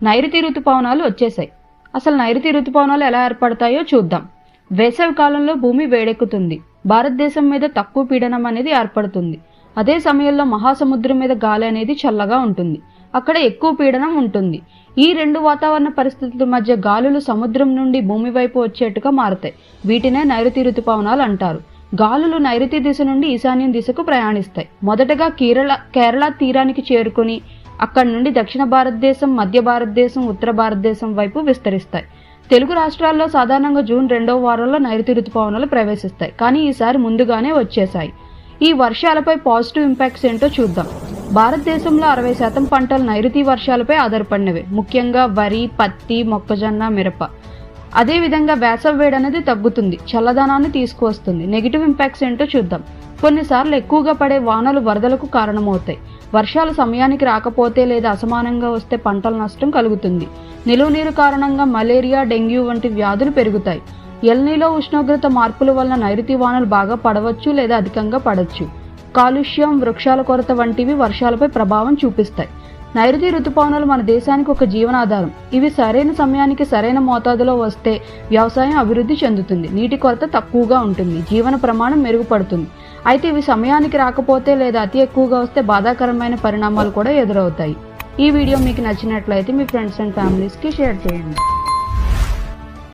నైరుతి ఋతుపవనాలు వచ్చేసాయి. అసలు నైరుతి ఋతుపవనాలు ఎలా ఏర్పడతాయో చూద్దాం. వేసవి కాలంలో భూమి వేడెక్కుతుంది. భారతదేశం మీద తక్కువ పీడనం అనేది ఏర్పడుతుంది. అదే సమయంలో మహాసముద్రం మీద గాలి అనేది చల్లగా ఉంటుంది. అక్కడ ఎక్కువ పీడనం ఉంటుంది. ఈ రెండు వాతావరణ పరిస్థితుల మధ్య గాలులు సముద్రం నుండి భూమి వైపు వచ్చేట్టుగా మారతాయి. వీటినే నైరుతి ఋతుపవనాలు అంటారు. గాలులు నైరుతి దిశ నుండి ఈశాన్యం దిశకు ప్రయాణిస్తాయి. మొదటగా కేరళ తీరానికి చేరుకుని అక్కడి నుండి దక్షిణ భారతదేశం, మధ్య భారతదేశం, ఉత్తర భారతదేశం వైపు విస్తరిస్తాయి. తెలుగు రాష్ట్రాల్లో సాధారణంగా జూన్ 2వ వారంలో నైరుతి ఋతుపవనాలు ప్రవేశిస్తాయి. కానీ ఈసారి ముందుగానే వచ్చేసాయి. ఈ వర్షాలపై పాజిటివ్ ఇంపాక్ట్స్ ఏంటో చూద్దాం. భారతదేశంలో 60% పంటలు నైరుతి వర్షాలపై ఆధారపడినవే. ముఖ్యంగా వరి, పత్తి, మొక్కజొన్న, మిరప. అదేవిధంగా వేసవి వేడి అనేది తగ్గుతుంది, చల్లదనాన్ని తీసుకువస్తుంది. నెగిటివ్ ఇంపాక్ట్స్ ఏంటో చూద్దాం. కొన్నిసార్లు ఎక్కువగా పడే వానలు వరదలకు కారణమవుతాయి. వర్షాలు సమయానికి రాకపోతే లేదా అసమానంగా వస్తే పంటల నష్టం కలుగుతుంది. నిలువ నీరు కారణంగా మలేరియా, డెంగ్యూ వంటి వ్యాధులు పెరుగుతాయి. ఎల్నీలో ఉష్ణోగ్రత మార్పుల వలన నైరుతి వానలు బాగా పడవచ్చు లేదా అధికంగా పడవచ్చు. కాలుష్యం, వృక్షాల కొరత వంటివి వర్షాలపై ప్రభావం చూపిస్తాయి. నైరుతి ఋతుపవనాలు మన దేశానికి ఒక జీవనాధారం. ఇవి సరైన సమయానికి సరైన మోతాదులో వస్తే వ్యవసాయం అభివృద్ధి చెందుతుంది, నీటి కొరత తక్కువగా ఉంటుంది, జీవన ప్రమాణం మెరుగుపడుతుంది. అయితే ఇవి సమయానికి రాకపోతే లేదా అతి ఎక్కువగా వస్తే బాధాకరమైన పరిణామాలు కూడా ఎదురవుతాయి. ఈ వీడియో మీకు నచ్చినట్లయితే మీ ఫ్రెండ్స్ అండ్ ఫ్యామిలీస్కి షేర్ చేయండి.